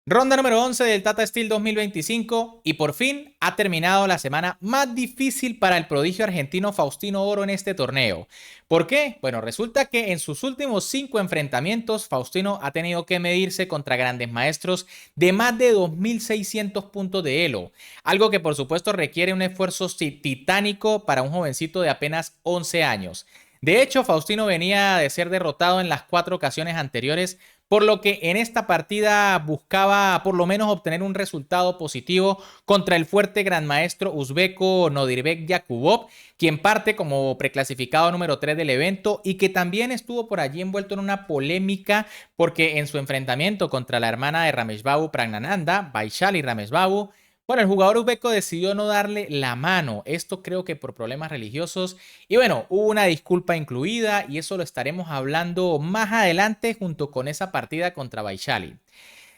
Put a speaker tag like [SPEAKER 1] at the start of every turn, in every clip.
[SPEAKER 1] Ronda número 11 del Tata Steel 2025 y por fin ha terminado la semana más difícil para el prodigio argentino Faustino Oro en este torneo. ¿Por qué? Bueno, resulta que en sus últimos 5 enfrentamientos Faustino ha tenido que medirse contra grandes maestros de más de 2.600 puntos de elo, algo que por supuesto requiere un esfuerzo titánico para un jovencito de apenas 11 años. De hecho, Faustino venía de ser derrotado en las 4 ocasiones anteriores, por lo que en esta partida buscaba por lo menos obtener un resultado positivo contra el fuerte gran maestro uzbeco Nodirbek Yakubov, quien parte como preclasificado número 3 del evento y que también estuvo por allí envuelto en una polémica porque en su enfrentamiento contra la hermana de Rameshbabu Pragnananda, Vaishali Rameshbabu, bueno, el jugador uzbeco decidió no darle la mano, esto creo que por problemas religiosos, y bueno, hubo una disculpa incluida y eso lo estaremos hablando más adelante junto con esa partida contra Baishali.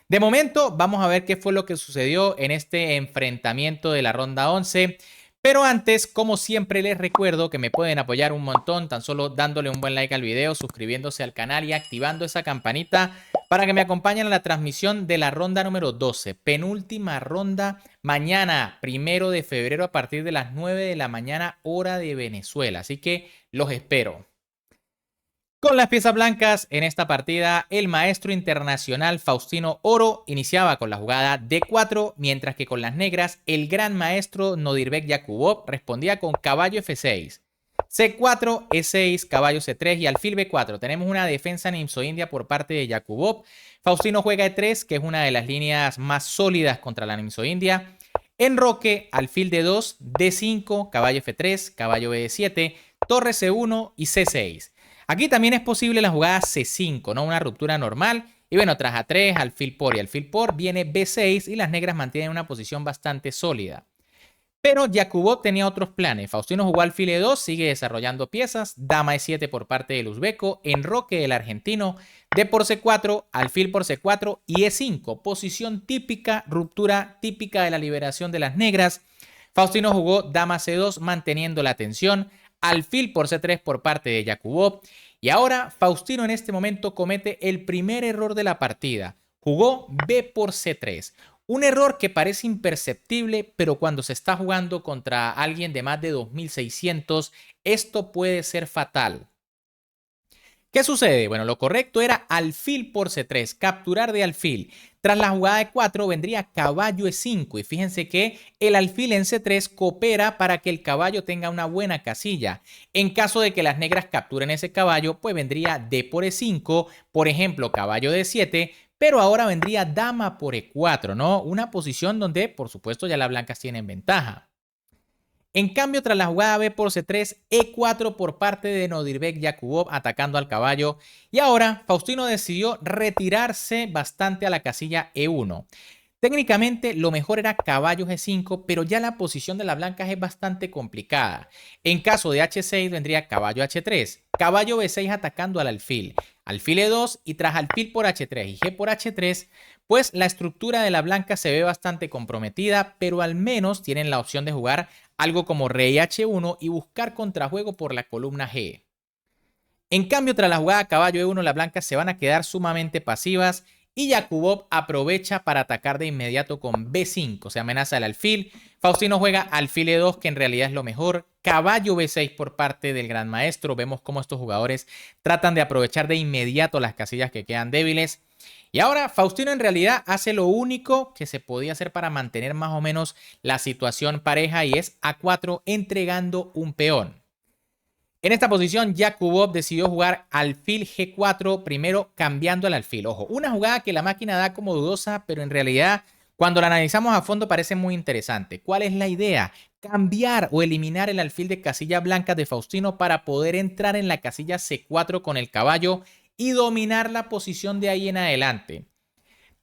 [SPEAKER 1] De momento, vamos a ver qué fue lo que sucedió en este enfrentamiento de la ronda 11. Pero antes, como siempre, les recuerdo que me pueden apoyar un montón tan solo dándole un buen like al video, suscribiéndose al canal y activando esa campanita para que me acompañen a la transmisión de la ronda número 12, penúltima ronda, mañana, 1 de febrero, a partir de las 9 de la mañana, hora de Venezuela. Así que los espero. Con las piezas blancas en esta partida, el maestro internacional Faustino Oro iniciaba con la jugada D4, mientras que con las negras, el gran maestro Nodirbek Yakubov respondía con caballo F6, C4, E6, caballo C3 y alfil B4. Tenemos una defensa nimzo-india por parte de Yakubov. Faustino juega E3, que es una de las líneas más sólidas contra la nimzo-india. Enroque, alfil D2, D5, caballo F3, caballo B7, torre C1 y C6. Aquí también es posible la jugada C5, ¿no? Una ruptura normal. Y bueno, tras A3, alfil por y alfil por, viene B6 y las negras mantienen una posición bastante sólida. Pero Yakubov tenía otros planes. Faustino jugó alfil E2, sigue desarrollando piezas. Dama E7 por parte del uzbeco. Enroque del argentino. D por C4, alfil por C4 y E5. Posición típica, ruptura típica de la liberación de las negras. Faustino jugó dama C2 manteniendo la tensión. Alfil por C3 por parte de Yakubov. Y ahora Faustino en este momento comete el primer error de la partida. Jugó B por C3. Un error que parece imperceptible, pero cuando se está jugando contra alguien de más de 2600, esto puede ser fatal. ¿Qué sucede? Bueno, lo correcto era alfil por C3, capturar de alfil. Tras la jugada de 4 vendría caballo E5 y fíjense que el alfil en C3 coopera para que el caballo tenga una buena casilla. En caso de que las negras capturen ese caballo, pues vendría D por E5, por ejemplo, caballo D7, pero ahora vendría dama por E4, ¿no? Una posición donde, por supuesto, ya las blancas tienen ventaja. En cambio, tras la jugada B por C3, E4 por parte de Nodirbek Yakubov atacando al caballo. Y ahora Faustino decidió retirarse bastante a la casilla E1. Técnicamente lo mejor era caballo G5, pero ya la posición de las blancas es bastante complicada. En caso de H6 vendría caballo H3, caballo B6 atacando al alfil, alfil E2 y tras alfil por H3 y G por H3, pues la estructura de la blanca se ve bastante comprometida, pero al menos tienen la opción de jugar algo como rey H1 y buscar contrajuego por la columna G. En cambio, tras la jugada caballo E1, las blancas se van a quedar sumamente pasivas y Yakubov aprovecha para atacar de inmediato con B5, se amenaza el alfil. Faustino juega alfil E2, que en realidad es lo mejor. Caballo B6 por parte del gran maestro. Vemos cómo estos jugadores tratan de aprovechar de inmediato las casillas que quedan débiles. Y ahora Faustino en realidad hace lo único que se podía hacer para mantener más o menos la situación pareja y es A4 entregando un peón. En esta posición, Yakubov decidió jugar alfil G4, primero cambiando el alfil. Ojo, una jugada que la máquina da como dudosa, pero en realidad, cuando la analizamos a fondo, parece muy interesante. ¿Cuál es la idea? Cambiar o eliminar el alfil de casilla blanca de Faustino para poder entrar en la casilla C4 con el caballo y dominar la posición de ahí en adelante.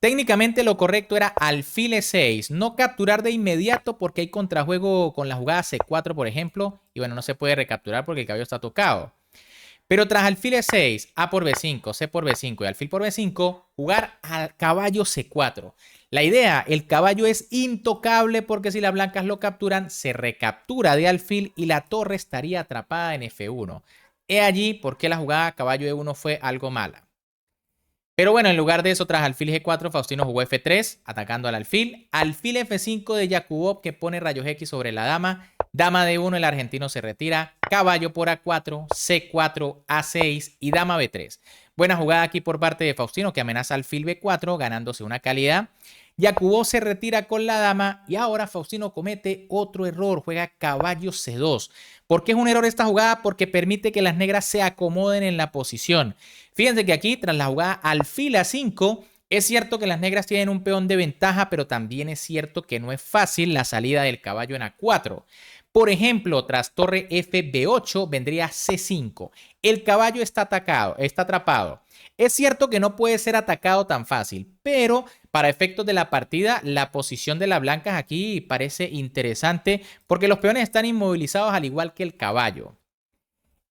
[SPEAKER 1] Técnicamente lo correcto era alfil E6, no capturar de inmediato porque hay contrajuego con la jugada C4, por ejemplo, y bueno, no se puede recapturar porque el caballo está tocado. Pero tras alfil E6, A por B5, C por B5 y alfil por B5, jugar al caballo C4. La idea, el caballo es intocable porque si las blancas lo capturan, se recaptura de alfil y la torre estaría atrapada en F1. He allí por qué la jugada caballo E1 fue algo mala. Pero bueno, en lugar de eso, tras alfil G4, Faustino jugó F3, atacando al alfil. Alfil F5 de Yakubov, que pone rayos X sobre la dama. Dama D1, el argentino se retira. Caballo por A4, C4, A6 y dama B3. Buena jugada aquí por parte de Faustino, que amenaza alfil B4, ganándose una calidad. Yakubov se retira con la dama y ahora Faustino comete otro error, juega caballo C2. ¿Por qué es un error esta jugada? Porque permite que las negras se acomoden en la posición. Fíjense que aquí, tras la jugada alfil A5, es cierto que las negras tienen un peón de ventaja, pero también es cierto que no es fácil la salida del caballo en A4. Por ejemplo, tras torre FB8 vendría C5. El caballo está atacado, está atrapado. Es cierto que no puede ser atacado tan fácil, pero para efectos de la partida, la posición de las blancas aquí parece interesante porque los peones están inmovilizados al igual que el caballo.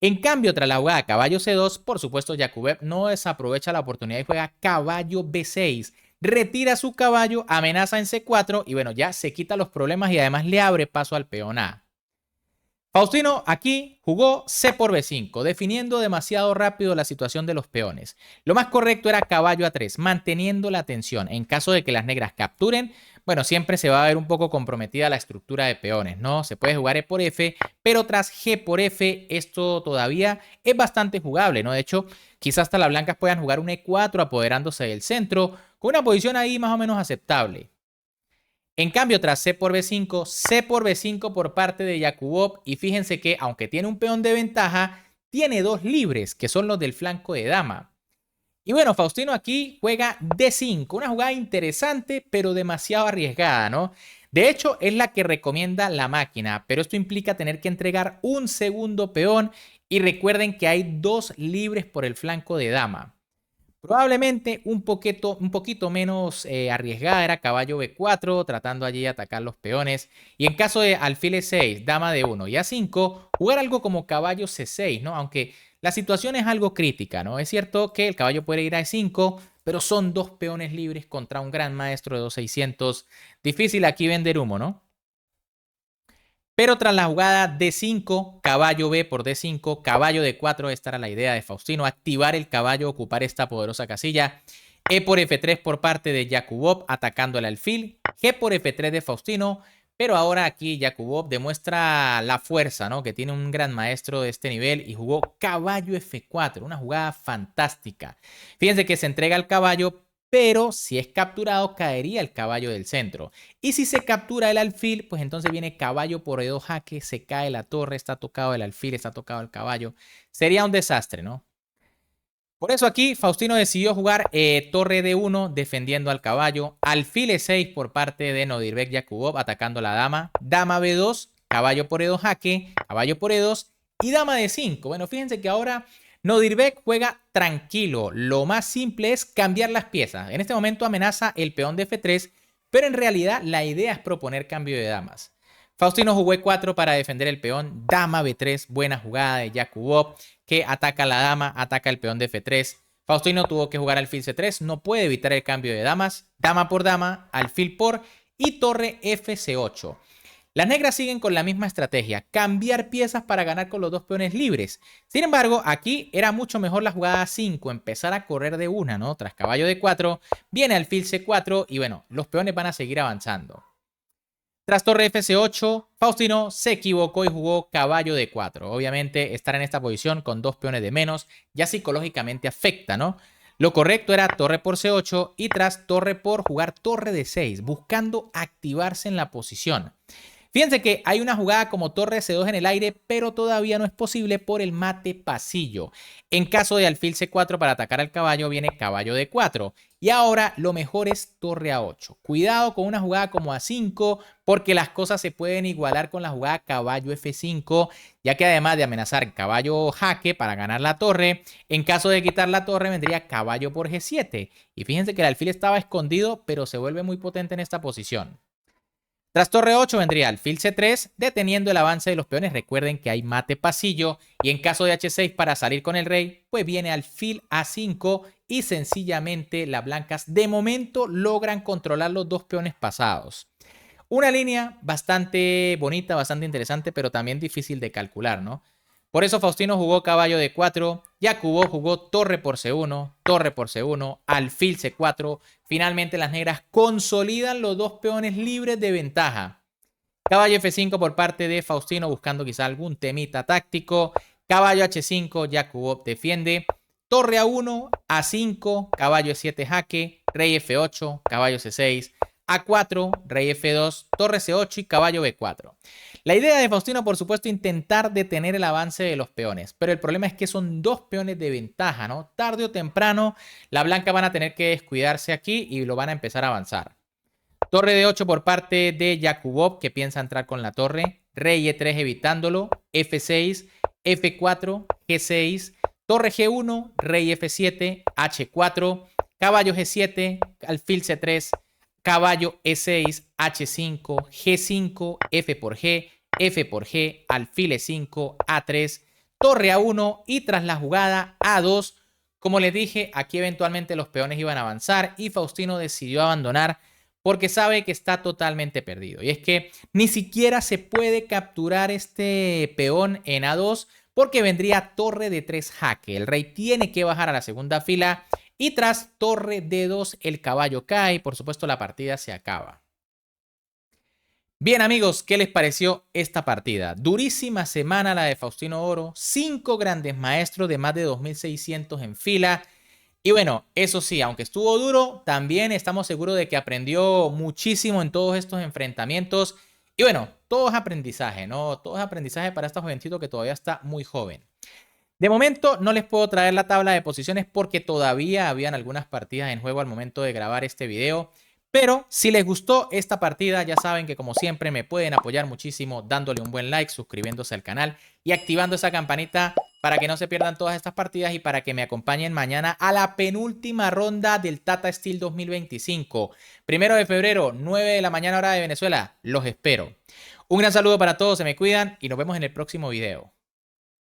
[SPEAKER 1] En cambio, tras la jugada caballo C2, por supuesto, Yakubov no desaprovecha la oportunidad y juega caballo B6. Retira su caballo, amenaza en C4 y bueno, ya se quita los problemas y además le abre paso al peón A. Faustino aquí jugó C por B5, definiendo demasiado rápido la situación de los peones. Lo más correcto era caballo A3, manteniendo la tensión. En caso de que las negras capturen, bueno, siempre se va a ver un poco comprometida la estructura de peones, ¿no? Se puede jugar E por F, pero tras G por F, esto todavía es bastante jugable, ¿no? De hecho, quizás hasta las blancas puedan jugar un E4 apoderándose del centro, con una posición ahí más o menos aceptable. En cambio, tras C por B5 por parte de Yakubov. Y fíjense que, aunque tiene un peón de ventaja, tiene dos libres, que son los del flanco de dama. Y bueno, Faustino aquí juega D5, una jugada interesante, pero demasiado arriesgada, ¿no? De hecho, es la que recomienda la máquina, pero esto implica tener que entregar un segundo peón. Y recuerden que hay dos libres por el flanco de dama. Probablemente un poquito menos arriesgada era caballo B4, tratando allí de atacar los peones. Y en caso de alfil E6, dama D1 y A5, jugar algo como caballo C6, ¿no? Aunque la situación es algo crítica, ¿no? Es cierto que el caballo puede ir a E5, pero son dos peones libres contra un gran maestro de 2600. Difícil aquí vender humo, ¿no? Pero tras la jugada D5, caballo B por D5, caballo D4, esta era la idea de Faustino, activar el caballo, ocupar esta poderosa casilla. E por F3 por parte de Yakubov, atacando el alfil. G por F3 de Faustino, pero ahora aquí Yakubov demuestra la fuerza, ¿no? Que tiene un gran maestro de este nivel y jugó caballo F4, una jugada fantástica. Fíjense que se entrega el caballo, pero si es capturado caería el caballo del centro. Y si se captura el alfil, pues entonces viene caballo por E2 jaque, se cae la torre, está tocado el alfil, está tocado el caballo. Sería un desastre, ¿no? Por eso aquí Faustino decidió jugar torre D1 defendiendo al caballo, alfil E6 por parte de Nodirbek Yakubov atacando la dama, dama B2, caballo por E2 jaque, caballo por E2 y dama D5. Bueno, fíjense que ahora Nodirbek juega tranquilo. Lo más simple es cambiar las piezas. En este momento amenaza el peón de F3, pero en realidad la idea es proponer cambio de damas. Faustino jugó E4 para defender el peón, dama B3, buena jugada de Yakubov, que ataca a la dama, ataca el peón de F3. Faustino tuvo que jugar alfil C3, no puede evitar el cambio de damas, dama por dama, alfil por y torre FC8. Las negras siguen con la misma estrategia, cambiar piezas para ganar con los dos peones libres. Sin embargo, aquí era mucho mejor la jugada 5, empezar a correr de una, ¿no? Tras caballo D4, viene alfil C4 y bueno, los peones van a seguir avanzando. Tras torre Fc8, Faustino se equivocó y jugó caballo D4. Obviamente, estar en esta posición con dos peones de menos ya psicológicamente afecta, ¿no? Lo correcto era torre por C8 y tras torre por jugar torre D6, buscando activarse en la posición. Fíjense que hay una jugada como torre C2 en el aire, pero todavía no es posible por el mate pasillo. En caso de alfil C4 para atacar al caballo, viene caballo D4. Y ahora lo mejor es torre A8. Cuidado con una jugada como A5, porque las cosas se pueden igualar con la jugada caballo F5, ya que además de amenazar caballo jaque para ganar la torre, en caso de quitar la torre vendría caballo por G7. Y fíjense que el alfil estaba escondido, pero se vuelve muy potente en esta posición. Tras torre 8 vendría alfil C3, deteniendo el avance de los peones. Recuerden que hay mate pasillo y en caso de H6 para salir con el rey, pues viene alfil A5 y sencillamente las blancas de momento logran controlar los dos peones pasados. Una línea bastante bonita, bastante interesante, pero también difícil de calcular, ¿no? Por eso Faustino jugó caballo D4, Jacobo jugó torre por C1, alfil C4. Finalmente las negras consolidan los dos peones libres de ventaja. Caballo F5 por parte de Faustino buscando quizá algún temita táctico. Caballo H5, Jacobo defiende. Torre A1, A5, caballo E7 jaque, rey F8, caballo C6, A4, rey F2, torre C8 y caballo B4. La idea de Faustino, por supuesto, intentar detener el avance de los peones, pero el problema es que son dos peones de ventaja, ¿no? Tarde o temprano, la blanca van a tener que descuidarse aquí y lo van a empezar a avanzar. Torre D8 por parte de Yakubov, que piensa entrar con la torre. Rey E3 evitándolo. F6, F4, G6, torre G1, rey F7, H4, caballo G7, alfil C3, caballo E6, H5, G5, F por G, alfil E5, A3, torre A1 y tras la jugada A2, como les dije, aquí eventualmente los peones iban a avanzar y Faustino decidió abandonar porque sabe que está totalmente perdido. Y es que ni siquiera se puede capturar este peón en A2 porque vendría torre D3 jaque. El rey tiene que bajar a la segunda fila y tras torre D2 el caballo cae y por supuesto la partida se acaba. Bien amigos, ¿qué les pareció esta partida? Durísima semana la de Faustino Oro, 5 grandes maestros de más de 2600 en fila. Y bueno, eso sí, aunque estuvo duro, también estamos seguros de que aprendió muchísimo en todos estos enfrentamientos. Y bueno, todo es aprendizaje, ¿no? Todo es aprendizaje para este jovencito que todavía está muy joven. De momento no les puedo traer la tabla de posiciones porque todavía habían algunas partidas en juego al momento de grabar este video. Pero si les gustó esta partida, ya saben que como siempre me pueden apoyar muchísimo dándole un buen like, suscribiéndose al canal y activando esa campanita para que no se pierdan todas estas partidas y para que me acompañen mañana a la penúltima ronda del Tata Steel 2025. 1 de febrero, 9 de la mañana hora de Venezuela. Los espero. Un gran saludo para todos, se me cuidan y nos vemos en el próximo video.